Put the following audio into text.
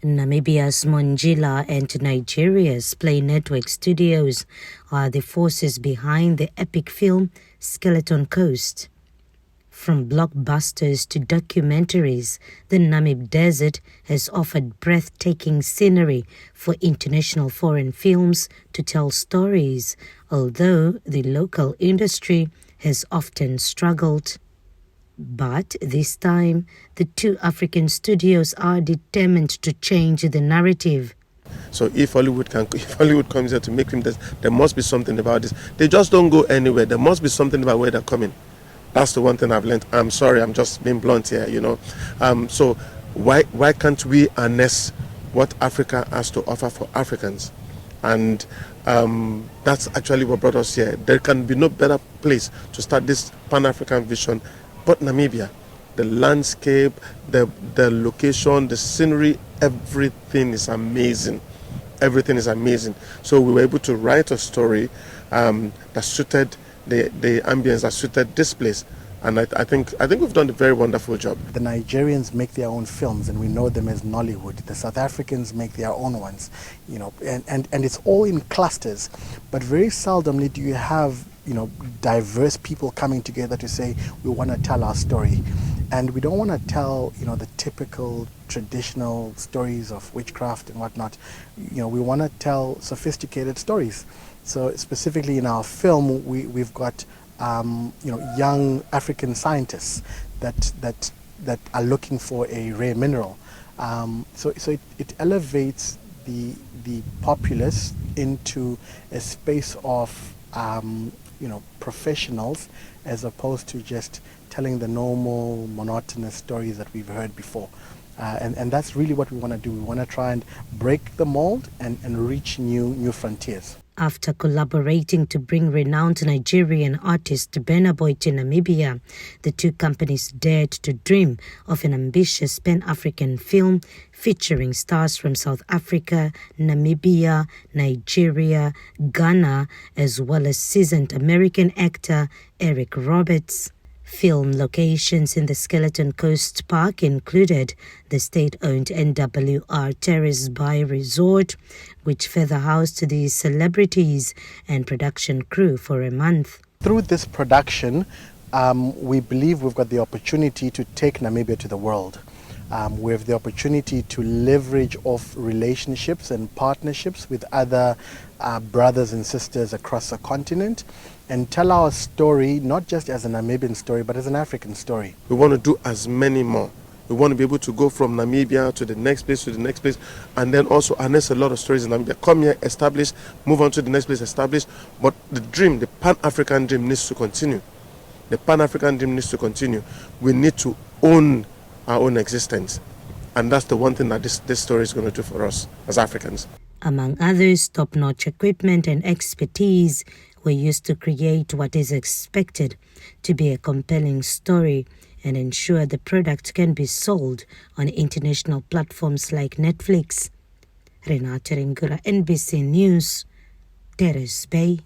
Namibia's Mongila and Nigeria's Play Network Studios are the forces behind the epic film Skeleton Coast. From blockbusters to documentaries, the Namib Desert has offered breathtaking scenery for international foreign films to tell stories, although the local industry has often struggled. But this time, the two African studios are determined to change the narrative. So if Hollywood comes here to make film, there must be something about this. They just don't go anywhere. There must be something about where they're coming. That's the one thing I've learned. I'm sorry, I'm just being blunt here, So why can't we harness what Africa has to offer for Africans? And that's actually what brought us here. There can be no better place to start this Pan-African vision but Namibia. The landscape, the location, the scenery, everything is amazing. Everything is amazing. So we were able to write a story that suited the ambience, that suited this place. And I think we've done a very wonderful job. The Nigerians make their own films, and we know them as Nollywood. The South Africans make their own ones, and it's all in clusters. But very seldomly do you have diverse people coming together to say we want to tell our story, and we don't want to tell the typical traditional stories of witchcraft and whatnot. We want to tell sophisticated stories. So specifically in our film, we've got young African scientists that are looking for a rare mineral. So it elevates the populace into a space of professionals, as opposed to just telling the normal monotonous stories that we've heard before. And that's really what we want to do. We want to try and break the mold and reach new frontiers. After collaborating to bring renowned Nigerian artist Burna Boy to Namibia, the two companies dared to dream of an ambitious Pan-African film featuring stars from South Africa, Namibia, Nigeria, Ghana, as well as seasoned American actor Eric Roberts. Film locations in the Skeleton Coast Park included the state-owned NWR Terrace Bay Resort, which further housed the celebrities and production crew for a month. Through this production, we believe we've got the opportunity to take Namibia to the world. We have the opportunity to leverage off relationships and partnerships with other brothers and sisters across the continent, and tell our story not just as a Namibian story, but as an African story. We want to do as many more. We want to be able to go from Namibia to the next place, and then also harness a lot of stories in Namibia. Come here, establish, move on to the next place, establish. But the dream, the Pan-African dream, needs to continue. The Pan-African dream needs to continue. We need to own our own existence. And that's the one thing that this story is going to do for us as Africans. Among others, top-notch equipment and expertise were used to create what is expected to be a compelling story and ensure the product can be sold on international platforms like Netflix. Renata Ringura, NBC News, Terrace Bay.